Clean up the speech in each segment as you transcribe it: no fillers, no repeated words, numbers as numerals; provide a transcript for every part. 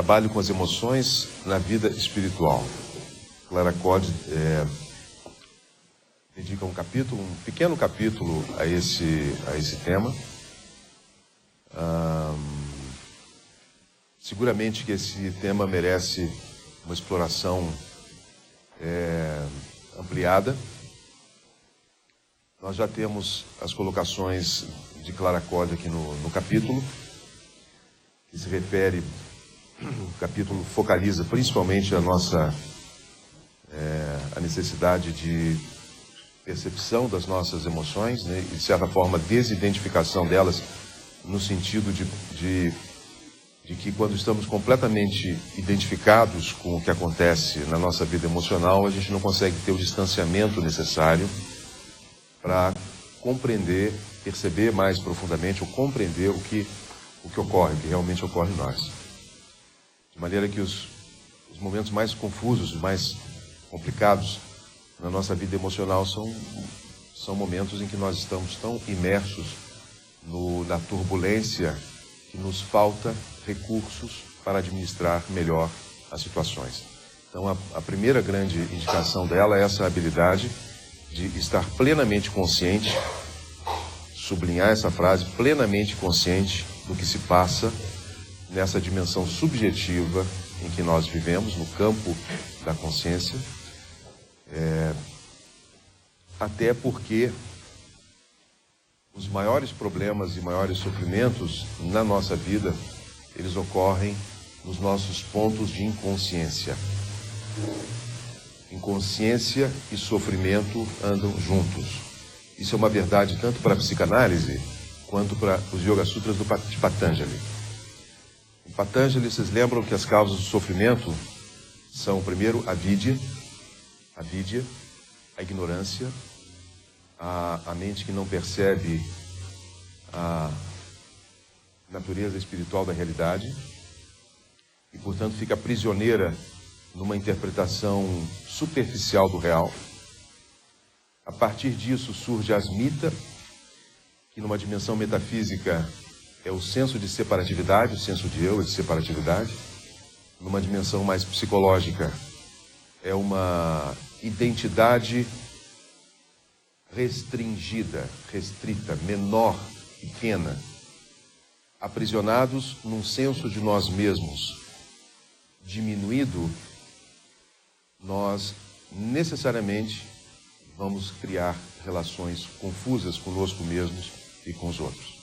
trabalho com as emoções na vida espiritual. Clara Cod dedica um pequeno capítulo a esse tema. Seguramente que esse tema merece uma exploração ampliada. Nós já temos as colocações de Clara Cod aqui no capítulo, que se refere, o capítulo focaliza principalmente a necessidade de percepção das nossas emoções, né, e de certa forma desidentificação delas, no sentido de que quando estamos completamente identificados com o que acontece na nossa vida emocional, a gente não consegue ter o distanciamento necessário para compreender, perceber mais profundamente, ou compreender o que ocorre, o que realmente ocorre em nós. De maneira que os momentos mais confusos, mais complicados na nossa vida emocional são momentos em que nós estamos tão imersos na turbulência que nos falta recursos para administrar melhor as situações. Então, a primeira grande indicação dela é essa habilidade de estar plenamente consciente, sublinhar essa frase, plenamente consciente do que se passa nessa dimensão subjetiva em que nós vivemos, no campo da consciência, até porque os maiores problemas e maiores sofrimentos na nossa vida, eles ocorrem nos nossos pontos de inconsciência. Inconsciência e sofrimento andam juntos. Isso é uma verdade tanto para a psicanálise quanto para os Yoga Sutras de Patanjali. Em Patanjali, vocês lembram que as causas do sofrimento são, primeiro, a vidya, a ignorância, a mente que não percebe a natureza espiritual da realidade e, portanto, fica prisioneira numa interpretação superficial do real. A partir disso surge a asmita, que numa dimensão metafísica é o senso de separatividade, o senso de eu, de separatividade. Numa dimensão mais psicológica é uma identidade restringida, restrita, menor, pequena, aprisionados num senso de nós mesmos diminuído, nós necessariamente vamos criar relações confusas conosco mesmos e com os outros.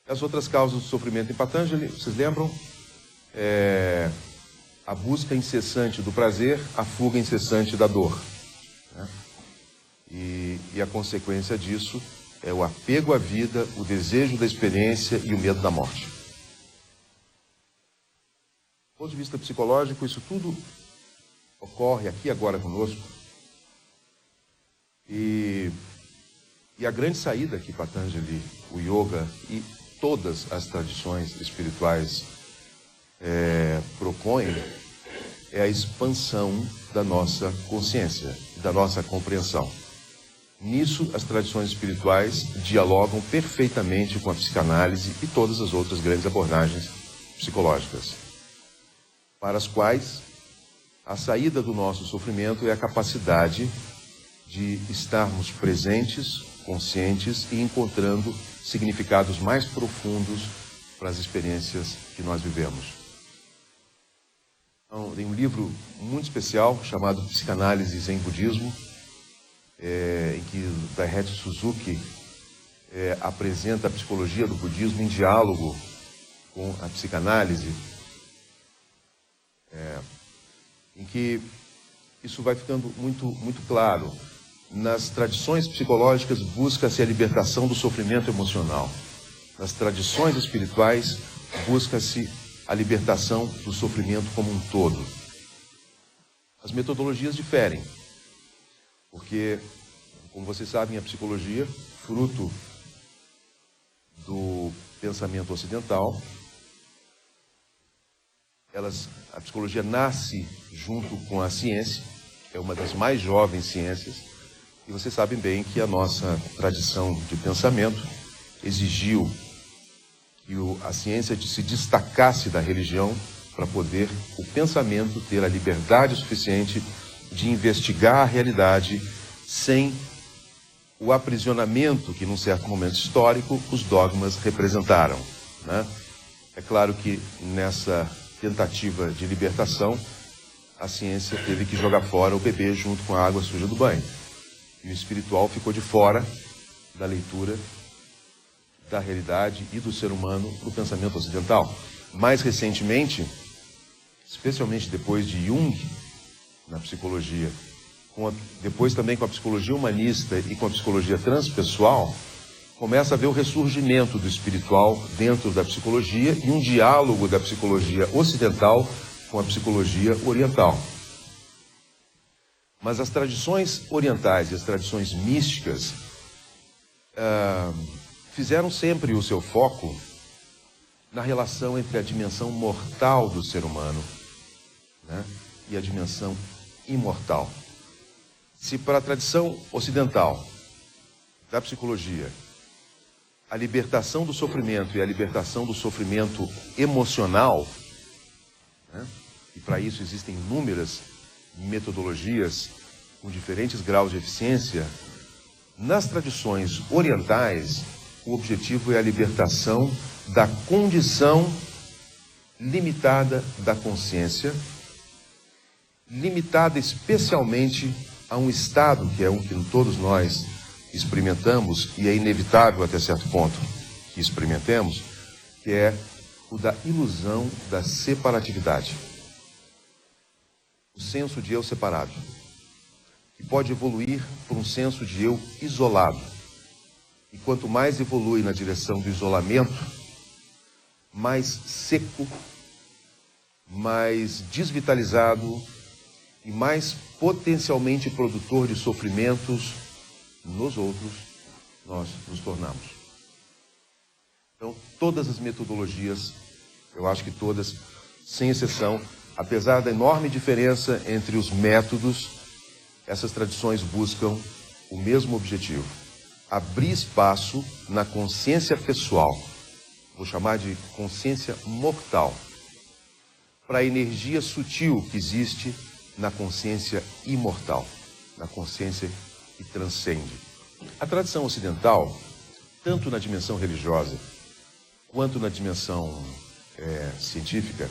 As outras causas do sofrimento em Patanjali, vocês lembram? A busca incessante do prazer, a fuga incessante da dor, né? E a consequência disso é o apego à vida, o desejo da experiência e o medo da morte. Do ponto de vista psicológico, isso tudo ocorre aqui agora conosco. E a grande saída que Patanjali, o yoga e todas as tradições espirituais propõem é a expansão da nossa consciência, da nossa compreensão. Nisso, as tradições espirituais dialogam perfeitamente com a psicanálise e todas as outras grandes abordagens psicológicas, para as quais a saída do nosso sofrimento é a capacidade de estarmos presentes, conscientes e encontrando significados mais profundos para as experiências que nós vivemos. Então, tem um livro muito especial chamado Psicanálise Zen Budismo, em que Daihatsu Suzuki apresenta a psicologia do budismo em diálogo com a psicanálise, em que isso vai ficando muito claro. Nas tradições psicológicas busca-se a libertação do sofrimento emocional. Nas tradições espirituais busca-se a libertação do sofrimento como um todo. As metodologias diferem, porque, como vocês sabem, a psicologia, fruto do pensamento ocidental, a psicologia nasce junto com a ciência, é uma das mais jovens ciências, e vocês sabem bem que a nossa tradição de pensamento exigiu que a ciência se destacasse da religião para poder o pensamento ter a liberdade suficiente de investigar a realidade sem o aprisionamento que, num certo momento histórico, os dogmas representaram, né? É claro que nessa tentativa de libertação, a ciência teve que jogar fora o bebê junto com a água suja do banho. E o espiritual ficou de fora da leitura da realidade e do ser humano no pensamento ocidental. Mais recentemente, especialmente depois de Jung, na psicologia, depois também com a psicologia humanista e com a psicologia transpessoal, começa a haver o ressurgimento do espiritual dentro da psicologia e um diálogo da psicologia ocidental com a psicologia oriental. Mas as tradições orientais e as tradições místicas fizeram sempre o seu foco na relação entre a dimensão mortal do ser humano, né, e a dimensão imortal. Se para a tradição ocidental da psicologia a libertação do sofrimento e a libertação do sofrimento emocional, né, e para isso existem inúmeras metodologias com diferentes graus de eficiência, nas tradições orientais o objetivo é a libertação da condição limitada da consciência, limitada especialmente a um estado que é um que todos nós experimentamos e é inevitável até certo ponto que experimentemos, que é o da ilusão da separatividade. O senso de eu separado, que pode evoluir para um senso de eu isolado. E quanto mais evolui na direção do isolamento, mais seco, mais desvitalizado e mais potencialmente produtor de sofrimentos nos outros nós nos tornamos. Então, todas as metodologias, eu acho que todas, sem exceção, apesar da enorme diferença entre os métodos, essas tradições buscam o mesmo objetivo: abrir espaço na consciência pessoal, vou chamar de consciência mortal, para a energia sutil que existe na consciência imortal, na consciência que transcende. A tradição ocidental, tanto na dimensão religiosa quanto na dimensão científica,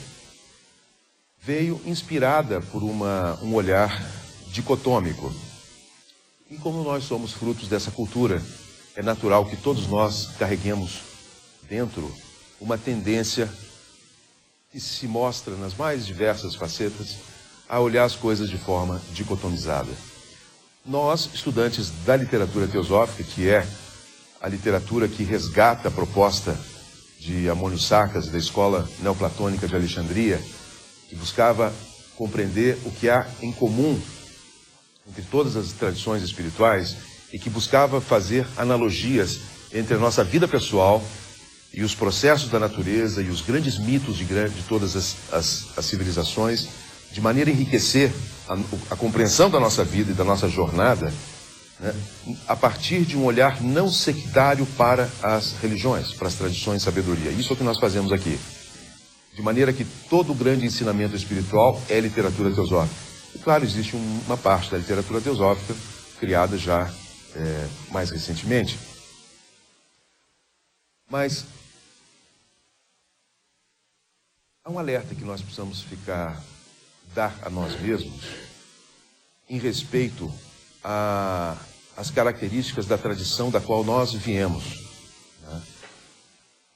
veio inspirada por um olhar dicotômico. E como nós somos frutos dessa cultura, é natural que todos nós carreguemos dentro uma tendência que se mostra nas mais diversas facetas a olhar as coisas de forma dicotomizada. Nós, estudantes da literatura teosófica, que é a literatura que resgata a proposta de Amônio Sacas, da escola neoplatônica de Alexandria, que buscava compreender o que há em comum entre todas as tradições espirituais e que buscava fazer analogias entre a nossa vida pessoal e os processos da natureza e os grandes mitos de todas as civilizações, de maneira a enriquecer a compreensão da nossa vida e da nossa jornada, né, a partir de um olhar não sectário para as religiões, para as tradições de sabedoria. Isso é o que nós fazemos aqui. De maneira que todo o grande ensinamento espiritual é literatura teosófica. E claro, existe uma parte da literatura teosófica criada já mais recentemente. Mas há um alerta que nós precisamos dar a nós mesmos em respeito às características da tradição da qual nós viemos, né?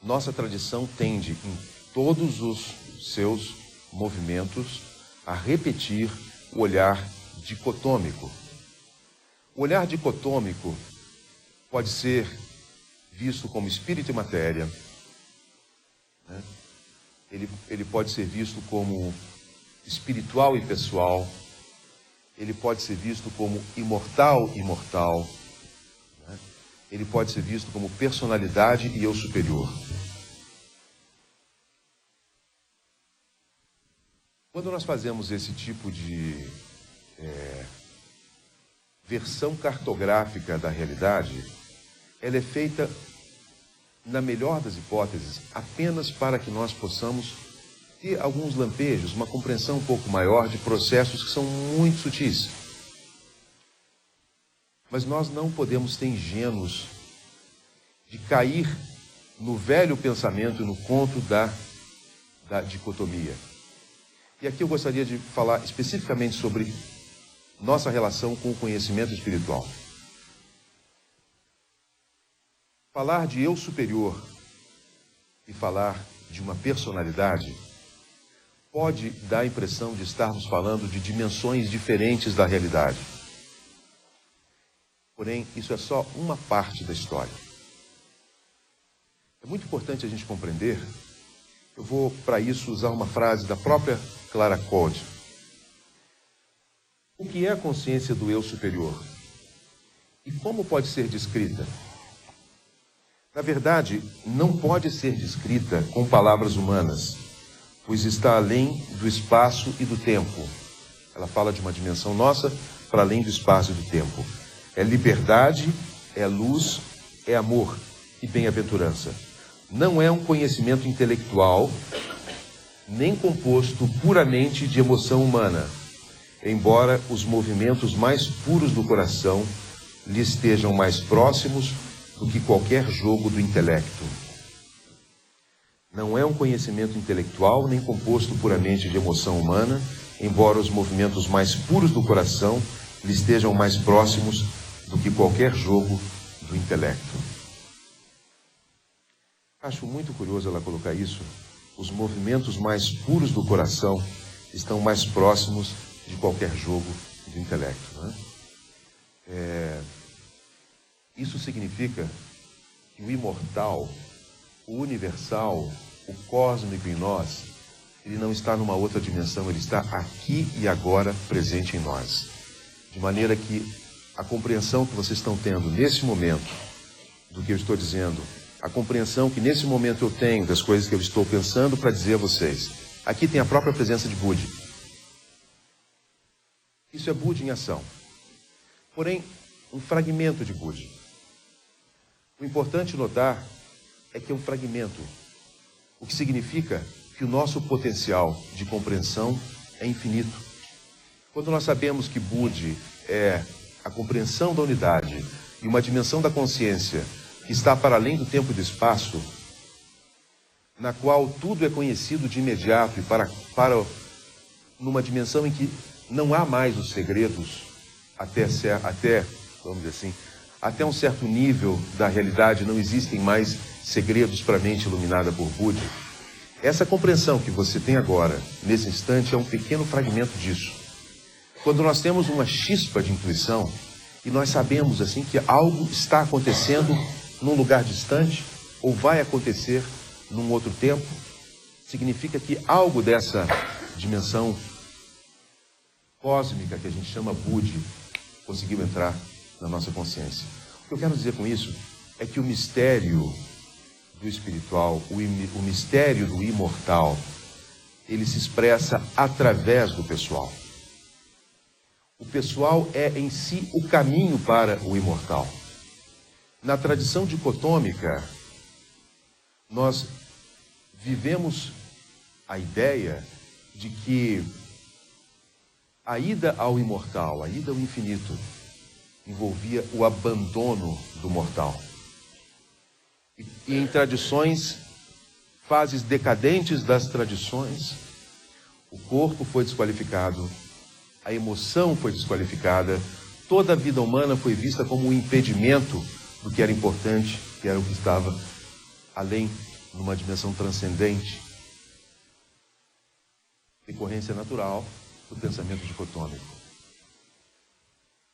Nossa tradição tende, em todos os seus movimentos, a repetir o olhar dicotômico. O olhar dicotômico pode ser visto como espírito e matéria, né? Ele pode ser visto como espiritual e pessoal, ele pode ser visto como imortal e mortal, né? Ele pode ser visto como personalidade e eu superior. Quando nós fazemos esse tipo de versão cartográfica da realidade, ela é feita, na melhor das hipóteses, apenas para que nós possamos ter alguns lampejos, uma compreensão um pouco maior de processos que são muito sutis. Mas nós não podemos ser ingênuos de cair no velho pensamento e no conto da dicotomia. E aqui eu gostaria de falar especificamente sobre nossa relação com o conhecimento espiritual. Falar de eu superior e falar de uma personalidade pode dar a impressão de estarmos falando de dimensões diferentes da realidade. Porém, isso é só uma parte da história. É muito importante a gente compreender. Eu vou, para isso, usar uma frase da própria Clara Code. O que é a consciência do eu superior? E como pode ser descrita? Na verdade, não pode ser descrita com palavras humanas, pois está além do espaço e do tempo. Ela fala de uma dimensão nossa para além do espaço e do tempo. É liberdade, é luz, é amor e bem-aventurança. Não é um conhecimento intelectual, nem composto puramente de emoção humana, embora os movimentos mais puros do coração lhe estejam mais próximos do que qualquer jogo do intelecto. Não é um conhecimento intelectual, nem composto puramente de emoção humana, embora os movimentos mais puros do coração lhe estejam mais próximos do que qualquer jogo do intelecto. Acho muito curioso ela colocar isso. Os movimentos mais puros do coração estão mais próximos de qualquer jogo do intelecto, né? Isso significa que o imortal, o universal, o cósmico em nós, ele não está numa outra dimensão, ele está aqui e agora presente em nós. De maneira que a compreensão que vocês estão tendo nesse momento do que eu estou dizendo, a compreensão que nesse momento eu tenho das coisas que eu estou pensando para dizer a vocês, aqui tem a própria presença de Budi. Isso é Budi em ação. Porém, um fragmento de Budi. O importante notar é que é um fragmento, o que significa que o nosso potencial de compreensão é infinito. Quando nós sabemos que Budi é a compreensão da unidade e uma dimensão da consciência que está para além do tempo e do espaço, na qual tudo é conhecido de imediato e para numa dimensão em que não há mais os segredos, vamos dizer assim, até um certo nível da realidade não existem mais segredos para a mente iluminada por Budi. Essa compreensão que você tem agora, nesse instante, é um pequeno fragmento disso. Quando nós temos uma chispa de intuição e nós sabemos assim que algo está acontecendo num lugar distante ou vai acontecer num outro tempo, significa que algo dessa dimensão cósmica que a gente chama Budi conseguiu entrar na nossa consciência. O que eu quero dizer com isso é que o mistério do espiritual, o mistério do imortal, ele se expressa através do pessoal. O pessoal é em si o caminho para o imortal. Na tradição dicotômica, nós vivemos a ideia de que a ida ao imortal, a ida ao infinito, envolvia o abandono do mortal. E em tradições, fases decadentes das tradições, o corpo foi desqualificado, a emoção foi desqualificada, toda a vida humana foi vista como um impedimento do que era importante, que era o que estava além, numa dimensão transcendente. Decorrência natural do pensamento dicotômico.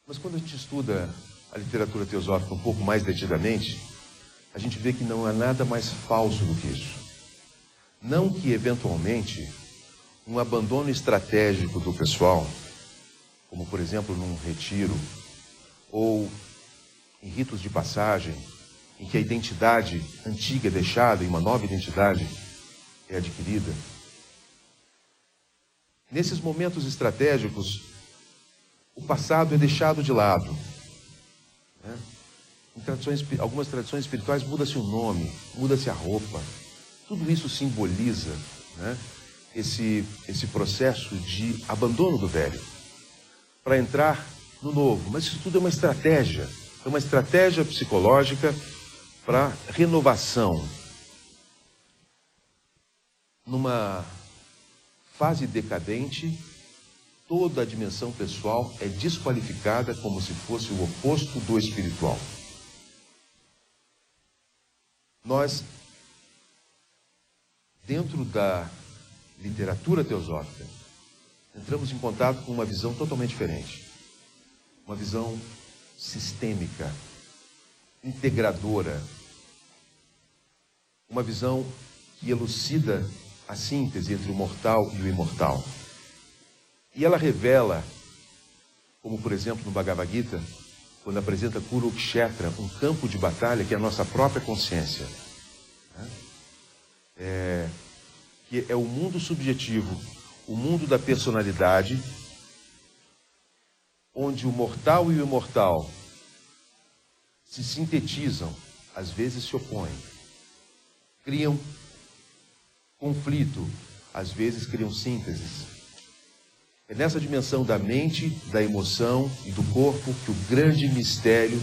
Mas quando a gente estuda a literatura teosófica um pouco mais detidamente, a gente vê que não há nada mais falso do que isso. Não que, eventualmente, um abandono estratégico do pessoal, como, por exemplo, num retiro, ou em ritos de passagem, em que a identidade antiga é deixada e uma nova identidade é adquirida. Nesses momentos estratégicos, o passado é deixado de lado. Né? Em algumas tradições espirituais muda-se o nome, muda-se a roupa. Tudo isso simboliza, né, esse processo de abandono do velho, para entrar no novo. Mas isso tudo é uma estratégia psicológica para renovação. Numa fase decadente, toda a dimensão pessoal é desqualificada como se fosse o oposto do espiritual. Nós, dentro da literatura teosófica, entramos em contato com uma visão totalmente diferente. Uma visão sistêmica, integradora. Uma visão que elucida a síntese entre o mortal e o imortal. E ela revela, como por exemplo no Bhagavad Gita, quando apresenta Kurukshetra, um campo de batalha que é a nossa própria consciência. Que é o mundo subjetivo, o mundo da personalidade, onde o mortal e o imortal se sintetizam, às vezes se opõem, criam conflito, às vezes criam sínteses. É nessa dimensão da mente, da emoção e do corpo que o grande mistério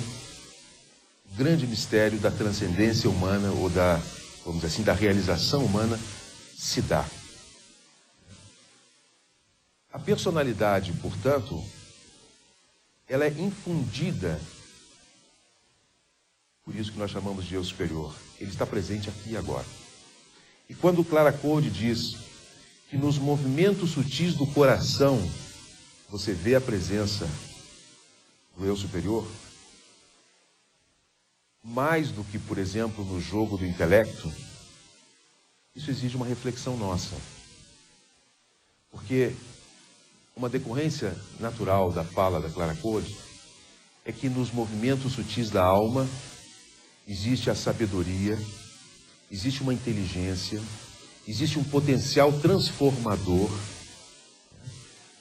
da transcendência humana, ou da, vamos dizer assim, da realização humana, se dá. A personalidade, portanto, ela é infundida, por isso que nós chamamos de eu superior. Ele está presente aqui e agora. E quando Clara Code diz que nos movimentos sutis do coração você vê a presença do eu superior, mais do que, por exemplo, no jogo do intelecto, isso exige uma reflexão nossa. Porque uma decorrência natural da fala da Clara Code é que nos movimentos sutis da alma existe a sabedoria, existe uma inteligência, existe um potencial transformador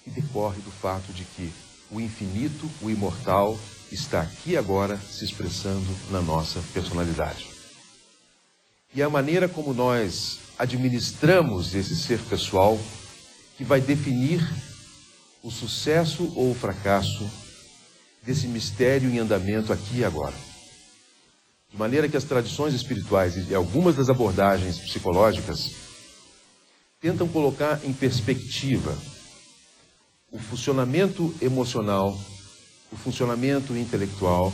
que decorre do fato de que o infinito, o imortal, está aqui agora se expressando na nossa personalidade. E a maneira como nós administramos esse ser pessoal que vai definir o sucesso ou o fracasso desse mistério em andamento aqui e agora. De maneira que as tradições espirituais e algumas das abordagens psicológicas tentam colocar em perspectiva o funcionamento emocional, o funcionamento intelectual,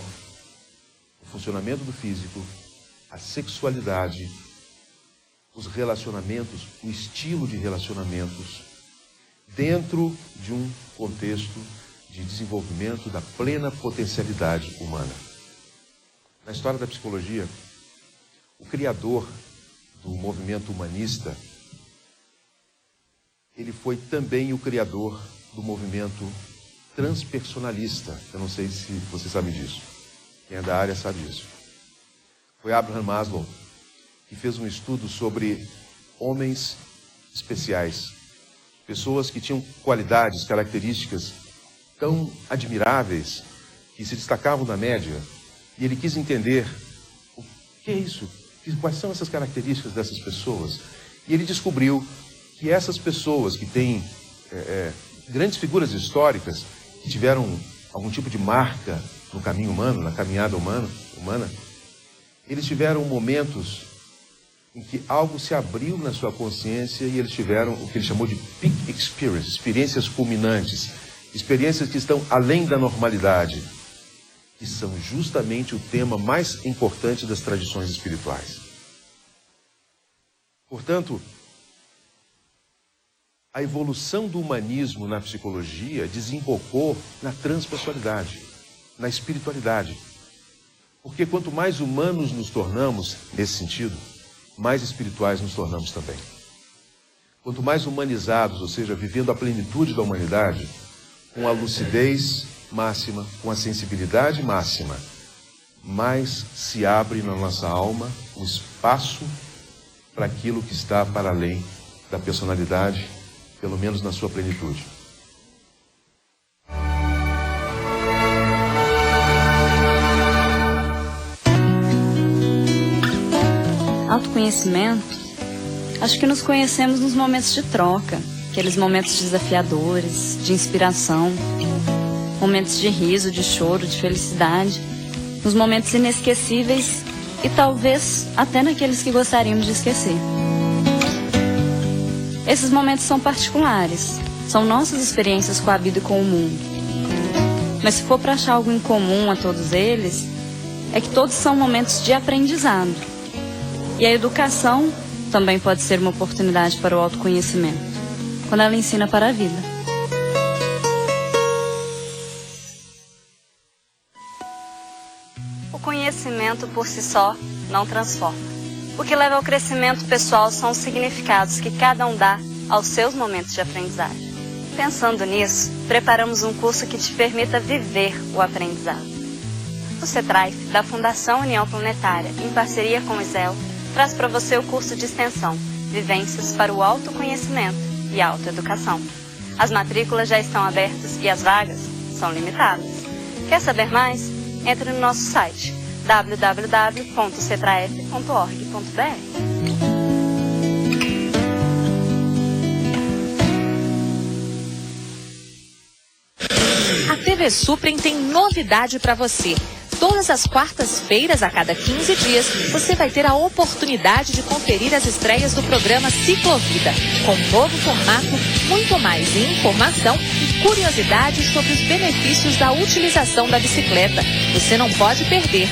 o funcionamento do físico, a sexualidade, os relacionamentos, o estilo de relacionamentos, dentro de um contexto de desenvolvimento da plena potencialidade humana. Na história da psicologia, o criador do movimento humanista, ele foi também o criador do movimento transpersonalista. Eu não sei se você sabe disso. Quem é da área sabe disso. Foi Abraham Maslow que fez um estudo sobre homens especiais. Pessoas que tinham qualidades, características tão admiráveis, que se destacavam da média. E ele quis entender o que é isso, quais são essas características dessas pessoas. E ele descobriu que essas pessoas que têm grandes figuras históricas, que tiveram algum tipo de marca no caminho humano, na caminhada humana, eles tiveram momentos em que algo se abriu na sua consciência e eles tiveram o que ele chamou de peak experience, experiências culminantes, experiências que estão além da normalidade, que são justamente o tema mais importante das tradições espirituais. Portanto, a evolução do humanismo na psicologia desembocou na transpessoalidade, na espiritualidade. Porque quanto mais humanos nos tornamos, nesse sentido, mais espirituais nos tornamos também. Quanto mais humanizados, ou seja, vivendo a plenitude da humanidade, com a lucidez máxima, com a sensibilidade máxima, mais se abre na nossa alma o espaço para aquilo que está para além da personalidade, pelo menos na sua plenitude. Autoconhecimento Acho que nos conhecemos nos momentos de troca, aqueles momentos desafiadores, de inspiração, momentos de riso, de choro, de felicidade, nos momentos inesquecíveis e talvez até naqueles que gostaríamos de esquecer. Esses momentos são particulares, são nossas experiências com a vida e com o mundo. Mas se for para achar algo em comum a todos eles, é que todos são momentos de aprendizado. E a educação também pode ser uma oportunidade para o autoconhecimento, quando ela ensina para a vida. O conhecimento por si só não transforma. O que leva ao crescimento pessoal são os significados que cada um dá aos seus momentos de aprendizagem. Pensando nisso, preparamos um curso que te permita viver o aprendizado. O CETRAIF, da Fundação União Planetária, em parceria com o ISEL, traz para você o curso de extensão Vivências para o Autoconhecimento e Autoeducação. As matrículas já estão abertas e as vagas são limitadas. Quer saber mais? Entre no nosso site www.cetraef.org.br. A TV Suprem tem novidade para você. Todas as quartas-feiras, a cada 15 dias, você vai ter a oportunidade de conferir as estreias do programa Ciclovida, com um novo formato, muito mais informação e curiosidades sobre os benefícios da utilização da bicicleta. Você não pode perder.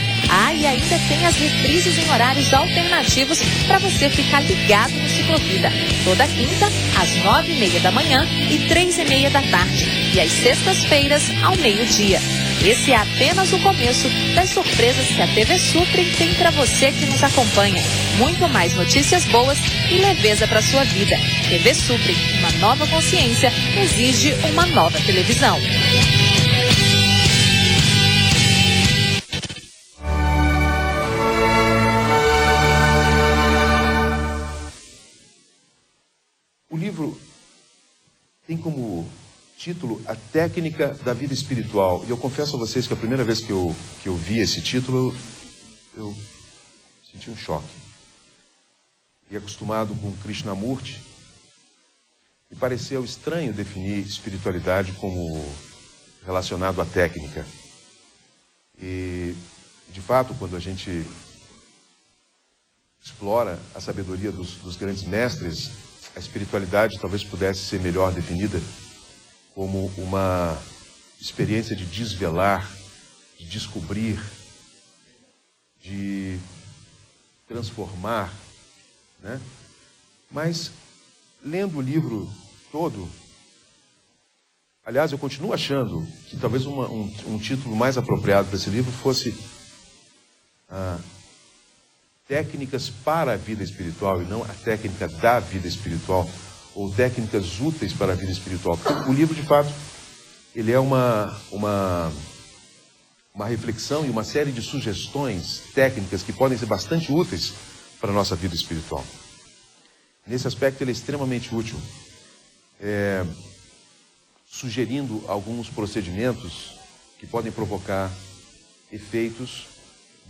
E ainda tem as reprises em horários alternativos para você ficar ligado no Ciclovida. Toda quinta, às 9h30 da manhã e 3h30 da tarde. E às sextas-feiras, ao meio-dia. Esse é apenas o começo das surpresas que a TV Suprem tem para você que nos acompanha. Muito mais notícias boas e leveza para sua vida. TV Suprem, uma nova consciência exige uma nova televisão. O livro tem como título A Técnica da Vida Espiritual. E eu confesso a vocês que a primeira vez que eu vi esse título, eu senti um choque. E acostumado com Krishnamurti, me pareceu estranho definir espiritualidade como relacionado à técnica. E, de fato, quando a gente explora a sabedoria dos grandes mestres, a espiritualidade talvez pudesse ser melhor definida como uma experiência de desvelar, de descobrir, de transformar, né? Mas, lendo o livro todo, aliás, eu continuo achando que talvez um título mais apropriado para esse livro fosse Técnicas para a Vida Espiritual e não a técnica da vida espiritual, ou técnicas úteis para a vida espiritual. Porque o livro, de fato, ele é uma reflexão e uma série de sugestões técnicas que podem ser bastante úteis para a nossa vida espiritual. Nesse aspecto, ele é extremamente útil, sugerindo alguns procedimentos que podem provocar efeitos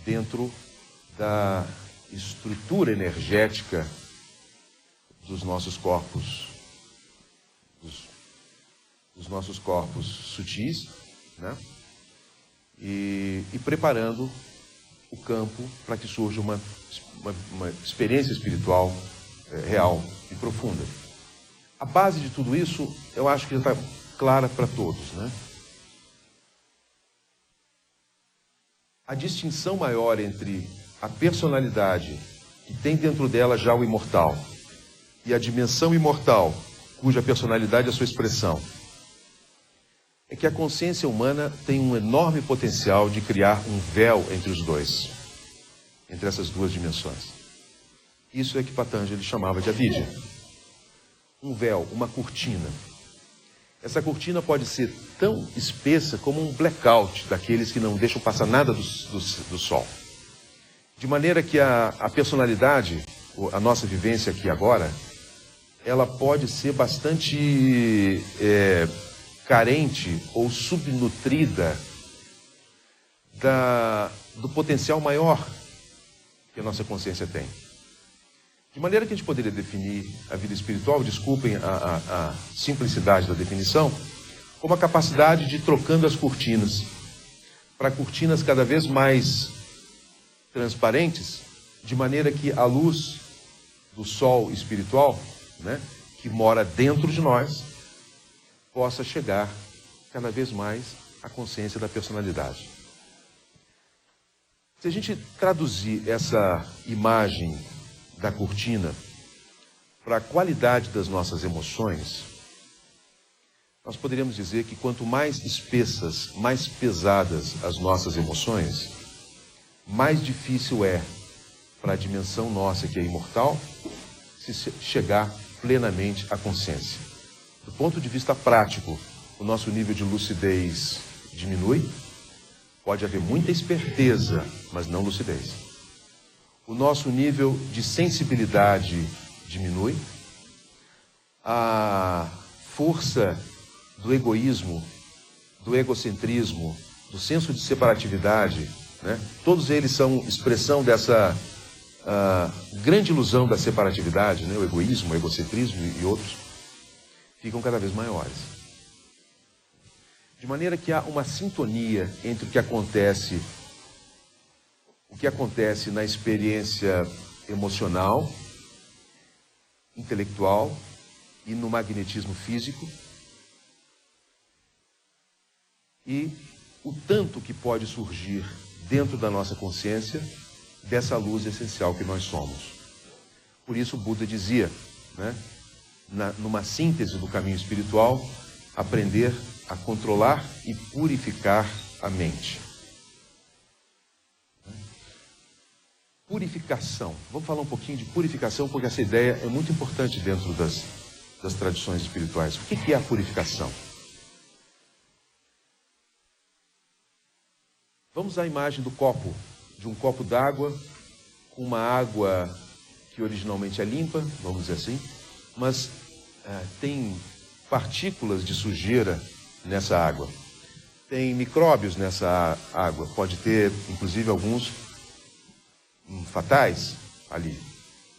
dentro da estrutura energética dos nossos corpos, dos nossos corpos sutis, né? E preparando o campo para que surja uma experiência espiritual real e profunda. A base de tudo isso, eu acho que já está clara para todos, né? A distinção maior entre a personalidade, que tem dentro dela já o imortal, e a dimensão imortal, cuja personalidade é a sua expressão, é que a consciência humana tem um enorme potencial de criar um véu entre os dois, entre essas duas dimensões. Isso é que Patanjali chamava de avidya. Um véu, uma cortina. Essa cortina pode ser tão espessa como um blackout, daqueles que não deixam passar nada do sol. De maneira que a personalidade, a nossa vivência aqui agora, ela pode ser bastante carente ou subnutrida do potencial maior que a nossa consciência tem. De maneira que a gente poderia definir a vida espiritual, desculpem a simplicidade da definição, como a capacidade de ir trocando as cortinas, para cortinas cada vez mais transparentes, de maneira que a luz do sol espiritual, né, que mora dentro de nós, possa chegar cada vez mais à consciência da personalidade. Se a gente traduzir essa imagem da cortina para a qualidade das nossas emoções, nós poderíamos dizer que quanto mais espessas, mais pesadas as nossas emoções, mais difícil é para a dimensão nossa, que é imortal, se chegar plenamente à consciência. Do ponto de vista prático, o nosso nível de lucidez diminui, pode haver muita esperteza, mas não lucidez. O nosso nível de sensibilidade diminui, a força do egoísmo, do egocentrismo, do senso de separatividade, né? Todos eles são expressão dessa grande ilusão da separatividade, né? O egoísmo, o egocentrismo e outros, ficam cada vez maiores. De maneira que há uma sintonia entre o que acontece na experiência emocional, intelectual e no magnetismo físico, e o tanto que pode surgir dentro da nossa consciência dessa luz essencial que nós somos. Por isso o Buda dizia, né, numa síntese do caminho espiritual, aprender a controlar e purificar a mente. Purificação. Vamos falar um pouquinho de purificação, porque essa ideia é muito importante dentro das tradições espirituais. O que é a purificação? Vamos à imagem do copo, de um copo d'água, com uma água que originalmente é limpa, vamos dizer assim, mas tem partículas de sujeira nessa água. Tem micróbios nessa água, pode ter inclusive alguns fatais ali,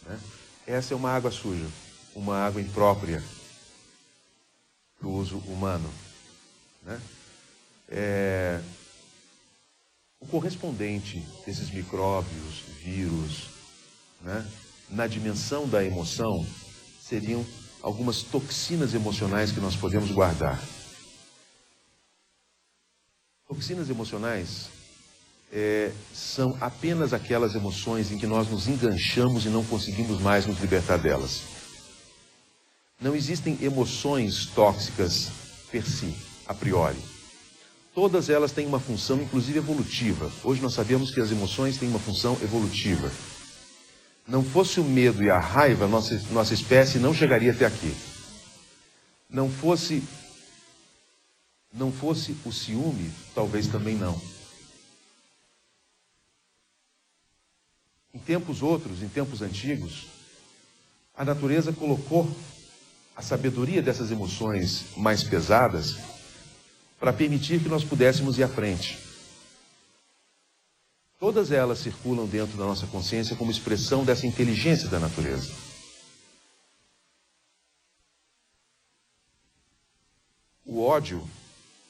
né? Essa é uma água suja, uma água imprópria para o uso humano, né? O correspondente desses micróbios, vírus, né, na dimensão da emoção, seriam algumas toxinas emocionais que nós podemos guardar. Toxinas emocionais são apenas aquelas emoções em que nós nos enganchamos e não conseguimos mais nos libertar delas. Não existem emoções tóxicas per si, a priori. Todas elas têm uma função, inclusive evolutiva. Hoje nós sabemos que as emoções têm uma função evolutiva. Não fosse o medo e a raiva, nossa espécie não chegaria até aqui. Não fosse o ciúme, talvez também não. Em tempos antigos, a natureza colocou a sabedoria dessas emoções mais pesadas para permitir que nós pudéssemos ir à frente. Todas elas circulam dentro da nossa consciência como expressão dessa inteligência da natureza. O ódio,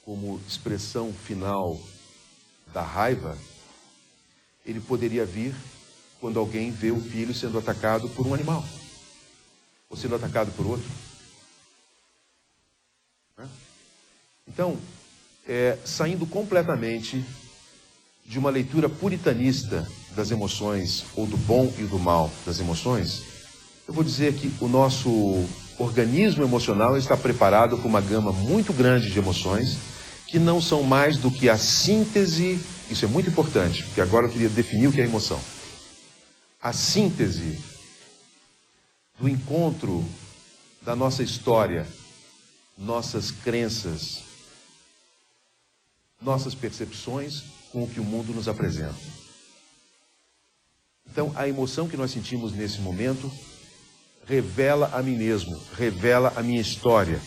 como expressão final da raiva, ele poderia vir quando alguém vê o filho sendo atacado por um animal, ou sendo atacado por outro. Então, saindo completamente de uma leitura puritanista das emoções, ou do bom e do mal das emoções, eu vou dizer que o nosso organismo emocional está preparado para uma gama muito grande de emoções, que não são mais do que a síntese, isso é muito importante, porque agora eu queria definir o que é emoção. A síntese do encontro da nossa história, nossas crenças, nossas percepções com o que o mundo nos apresenta. Então, a emoção que nós sentimos nesse momento revela a mim mesmo, revela a minha história,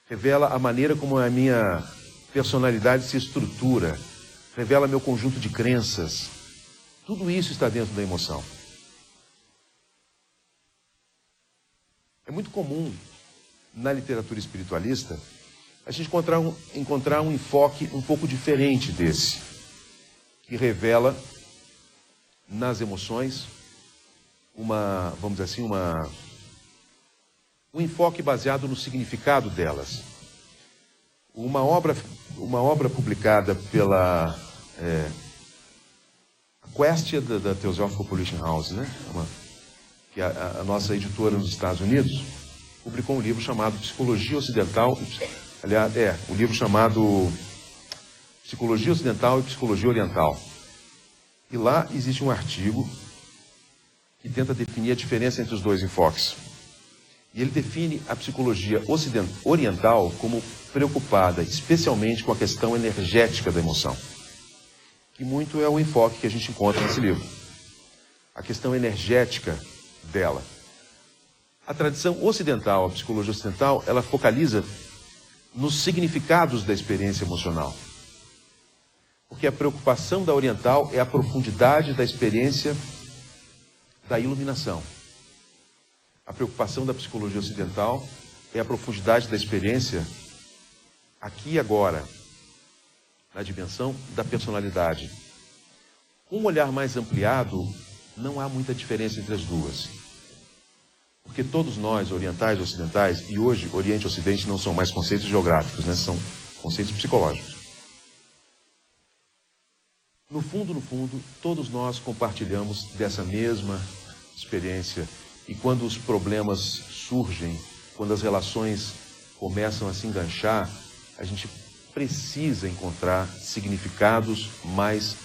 revela a maneira como a minha personalidade se estrutura, revela meu conjunto de crenças. Tudo isso está dentro da emoção. muito comum na literatura espiritualista a gente encontrar um enfoque um pouco diferente desse, que revela nas emoções vamos dizer assim, um enfoque baseado no significado delas. Uma obra publicada pela Questia da Theosophical Publishing House, né? Que a nossa editora nos Estados Unidos publicou um livro chamado Psicologia Ocidental, o livro chamado Psicologia Ocidental e Psicologia Oriental. E lá existe um artigo que tenta definir a diferença entre os dois enfoques. E ele define a psicologia oriental como preocupada especialmente com a questão energética da emoção, que muito é o enfoque que a gente encontra nesse livro. A questão energética dela. A tradição ocidental, a psicologia ocidental, ela focaliza nos significados da experiência emocional. Porque a preocupação da oriental é a profundidade da experiência da iluminação. A preocupação da psicologia ocidental é a profundidade da experiência aqui e agora, na dimensão da personalidade. Com um olhar mais ampliado, não há muita diferença entre as duas. Porque todos nós, orientais e ocidentais, e hoje Oriente e Ocidente não são mais conceitos geográficos, né? São conceitos psicológicos. No fundo, todos nós compartilhamos dessa mesma experiência. E quando os problemas surgem, quando as relações começam a se enganchar, a gente precisa encontrar significados mais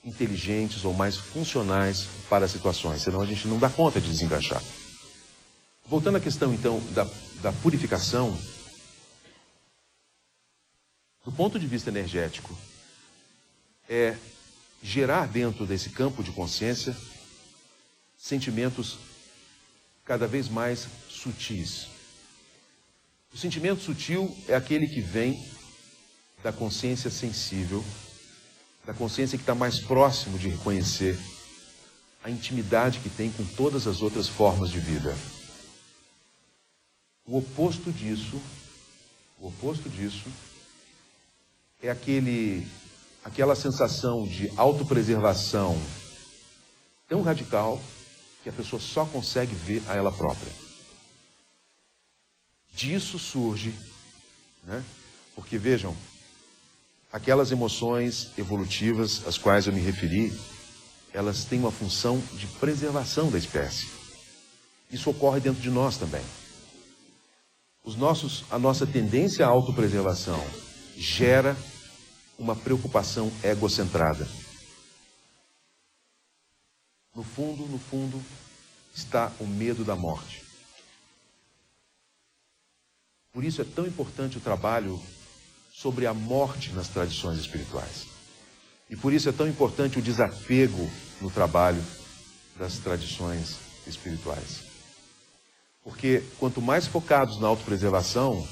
inteligentes ou mais funcionais para as situações, senão a gente não dá conta de desenganchar. Voltando à questão, então, da purificação, do ponto de vista energético, é gerar dentro desse campo de consciência sentimentos cada vez mais sutis. O sentimento sutil é aquele que vem da consciência sensível, da consciência que está mais próximo de reconhecer a intimidade que tem com todas as outras formas de vida. O oposto disso é aquela sensação de autopreservação tão radical que a pessoa só consegue ver a ela própria. Disso surge, né? Porque vejam, aquelas emoções evolutivas às quais eu me referi, elas têm uma função de preservação da espécie. Isso ocorre dentro de nós também. A nossa tendência à autopreservação gera uma preocupação egocentrada. No fundo, está o medo da morte. Por isso é tão importante o trabalho sobre a morte nas tradições espirituais. E por isso é tão importante o desapego no trabalho das tradições espirituais. Porque quanto mais focados na autopreservação,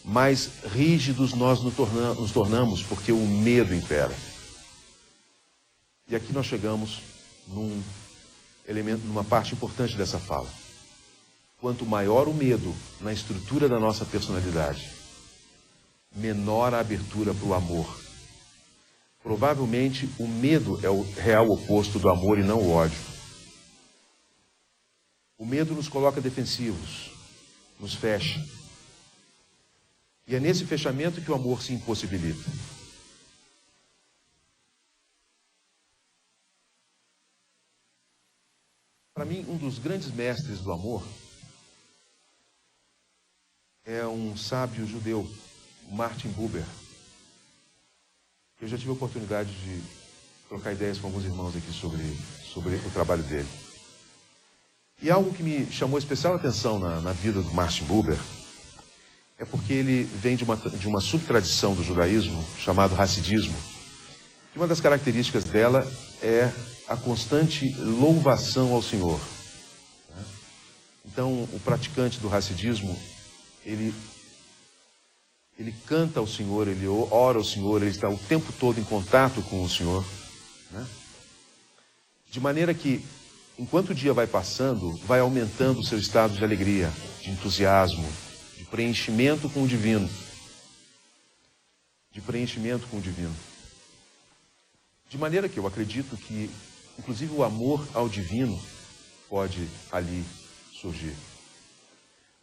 mais rígidos nós nos tornamos, porque o medo impera. E aqui nós chegamos numa parte importante dessa fala. Quanto maior o medo na estrutura da nossa personalidade, menor a abertura para o amor. Provavelmente o medo é o real oposto do amor e não o ódio. O medo nos coloca defensivos, nos fecha. E é nesse fechamento que o amor se impossibilita. Para mim, um dos grandes mestres do amor é um sábio judeu, Martin Buber. Eu já tive a oportunidade de trocar ideias com alguns irmãos aqui sobre o trabalho dele. E algo que me chamou especial atenção na vida do Martin Buber é porque ele vem de uma subtradição do judaísmo chamado Hassidismo. E uma das características dela é a constante louvação ao Senhor. Então, o praticante do Hassidismo, ele canta ao Senhor, ele ora ao Senhor, ele está o tempo todo em contato com o Senhor, né? De maneira que enquanto o dia vai passando, vai aumentando o seu estado de alegria, de entusiasmo, de preenchimento com o divino. De preenchimento com o divino. De maneira que eu acredito que, inclusive, o amor ao divino pode ali surgir.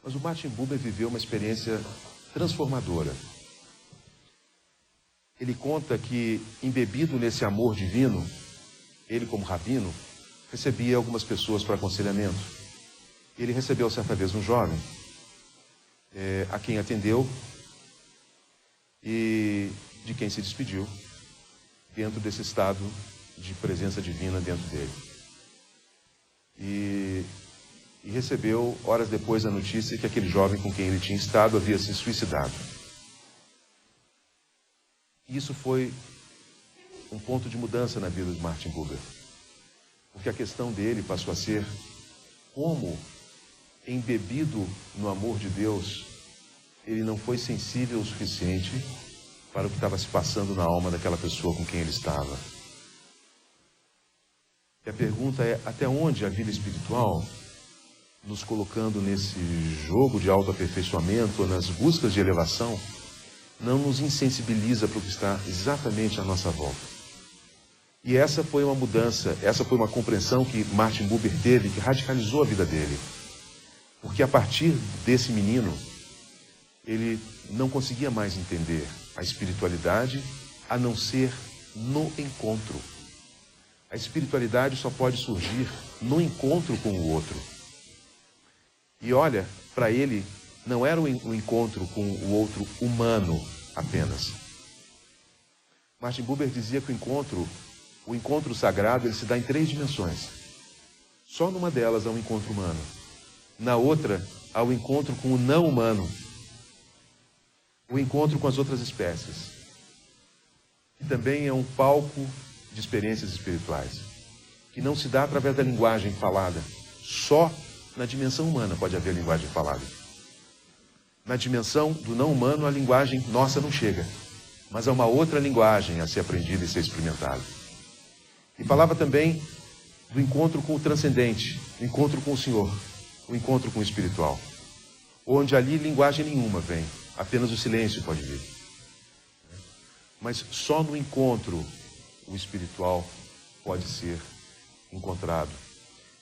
Mas o Martin Buber viveu uma experiência transformadora. Ele conta que, embebido nesse amor divino, ele, como rabino, recebia algumas pessoas para aconselhamento. Ele recebeu certa vez um jovem, a quem atendeu e de quem se despediu, dentro desse estado de presença divina dentro dele. E recebeu, horas depois, a notícia que aquele jovem com quem ele tinha estado havia se suicidado. Isso foi um ponto de mudança na vida de Martin Buber. Porque a questão dele passou a ser como, embebido no amor de Deus, ele não foi sensível o suficiente para o que estava se passando na alma daquela pessoa com quem ele estava. E a pergunta é, até onde a vida espiritual, nos colocando nesse jogo de autoaperfeiçoamento, ou nas buscas de elevação, não nos insensibiliza para o que está exatamente à nossa volta. E essa foi uma mudança, essa foi uma compreensão que Martin Buber teve, que radicalizou a vida dele. Porque a partir desse menino, ele não conseguia mais entender a espiritualidade a não ser no encontro. A espiritualidade só pode surgir no encontro com o outro. E olha, para ele, não era um encontro com o outro humano apenas. Martin Buber dizia que o encontro sagrado, ele se dá em 3 dimensões. Só numa delas há um encontro humano. Na outra, há o encontro com o não humano. O encontro com as outras espécies. E também é um palco de experiências espirituais, que não se dá através da linguagem falada. Só na dimensão humana pode haver linguagem falada. Na dimensão do não humano, a linguagem nossa não chega. Mas há uma outra linguagem a ser aprendida e ser experimentada. E falava também do encontro com o transcendente, o encontro com o Senhor, o encontro com o espiritual. Onde ali linguagem nenhuma vem, apenas o silêncio pode vir. Mas só no encontro o espiritual pode ser encontrado.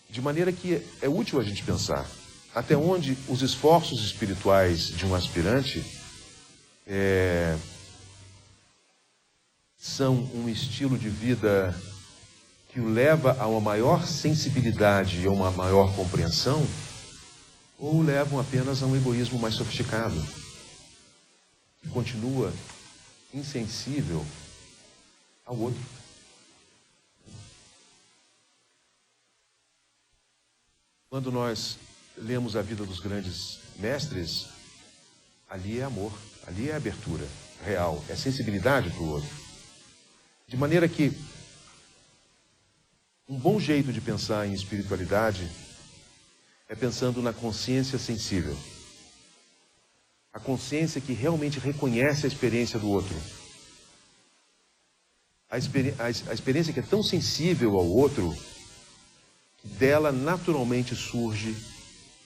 De maneira que é útil a gente pensar até onde os esforços espirituais de um aspirante são um estilo de vida que o leva a uma maior sensibilidade e a uma maior compreensão, ou levam apenas a um egoísmo mais sofisticado, que continua insensível ao outro. Quando nós lemos a vida dos grandes mestres, ali é amor, ali é abertura real, é sensibilidade para o outro. De maneira que um bom jeito de pensar em espiritualidade é pensando na consciência sensível. A consciência que realmente reconhece a experiência do outro. A experiência que é tão sensível ao outro, que dela naturalmente surge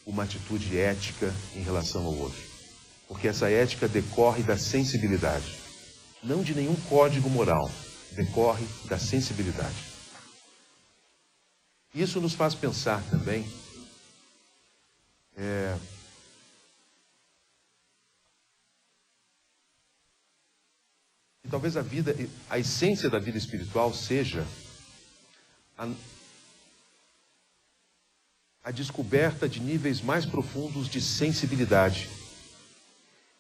uma atitude ética em relação ao outro. Porque essa ética decorre da sensibilidade. Não de nenhum código moral, decorre da sensibilidade. Isso nos faz pensar também que talvez a essência da vida espiritual seja a descoberta de níveis mais profundos de sensibilidade,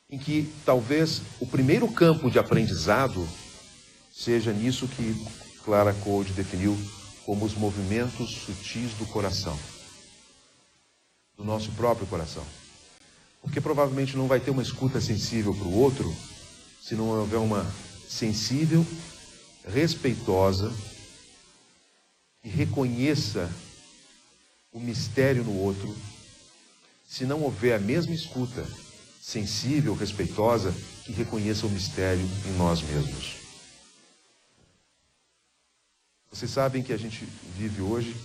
em que talvez o primeiro campo de aprendizado seja nisso que Clara Code definiu como os movimentos sutis do coração, do nosso próprio coração. Porque provavelmente não vai ter uma escuta sensível para o outro se não houver uma sensível, respeitosa, que reconheça o mistério no outro, se não houver a mesma escuta sensível, respeitosa, que reconheça o mistério em nós mesmos. Vocês sabem que a gente vive hoje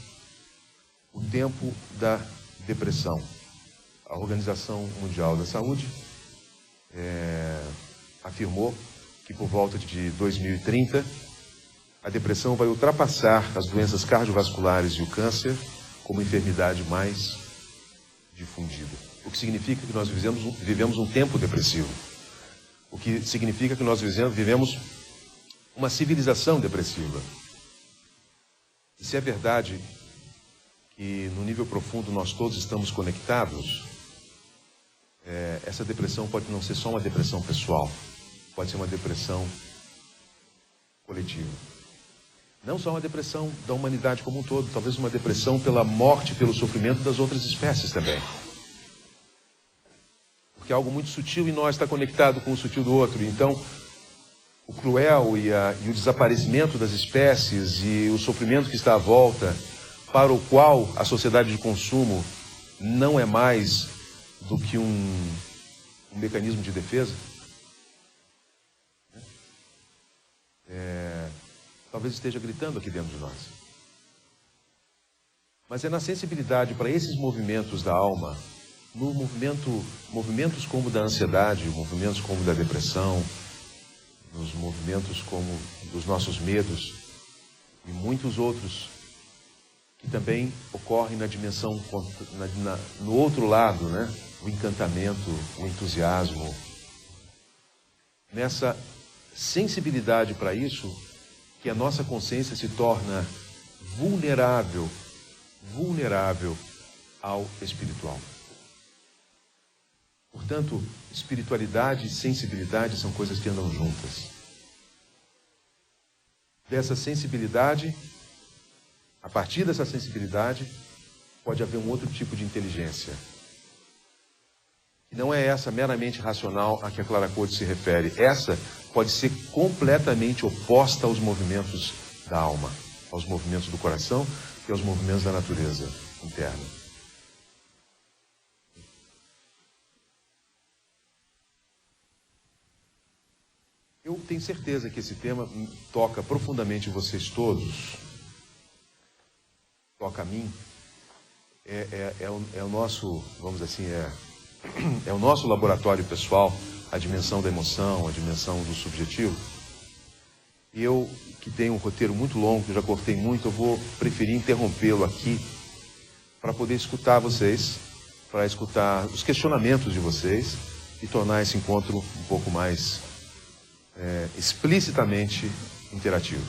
tempo da depressão. A Organização Mundial da Saúde afirmou que por volta de 2030, a depressão vai ultrapassar as doenças cardiovasculares e o câncer como enfermidade mais difundida. O que significa que nós vivemos um tempo depressivo. O que significa que nós vivemos uma civilização depressiva. E se é verdade que no nível profundo nós todos estamos conectados, essa depressão pode não ser só uma depressão pessoal, pode ser uma depressão coletiva. Não só uma depressão da humanidade como um todo, talvez uma depressão pela morte, pelo sofrimento das outras espécies também. Porque algo muito sutil em nós está conectado com o sutil do outro. Então, o cruel e o desaparecimento das espécies e o sofrimento que está à volta, para o qual a sociedade de consumo não é mais do que um mecanismo de defesa, talvez esteja gritando aqui dentro de nós. Mas é na sensibilidade para esses movimentos da alma, no movimentos como da ansiedade, movimentos como da depressão, nos movimentos como dos nossos medos e muitos outros que também ocorrem na dimensão, no outro lado, né? O encantamento, o entusiasmo. Nessa sensibilidade para isso, que a nossa consciência se torna vulnerável ao espiritual. Portanto, espiritualidade e sensibilidade são coisas que andam juntas. Dessa sensibilidade, a partir dessa sensibilidade, pode haver um outro tipo de inteligência. E não é essa meramente racional a que a Clara Couto se refere. Essa pode ser completamente oposta aos movimentos da alma, aos movimentos do coração e aos movimentos da natureza interna. Eu tenho certeza que esse tema toca profundamente vocês todos, toca a mim. É o nosso, vamos dizer assim, é o nosso laboratório pessoal, a dimensão da emoção, a dimensão do subjetivo. E eu, que tenho um roteiro muito longo, que eu já cortei muito, eu vou preferir interrompê-lo aqui para poder escutar vocês, para escutar os questionamentos de vocês e tornar esse encontro um pouco mais explicitamente interativo.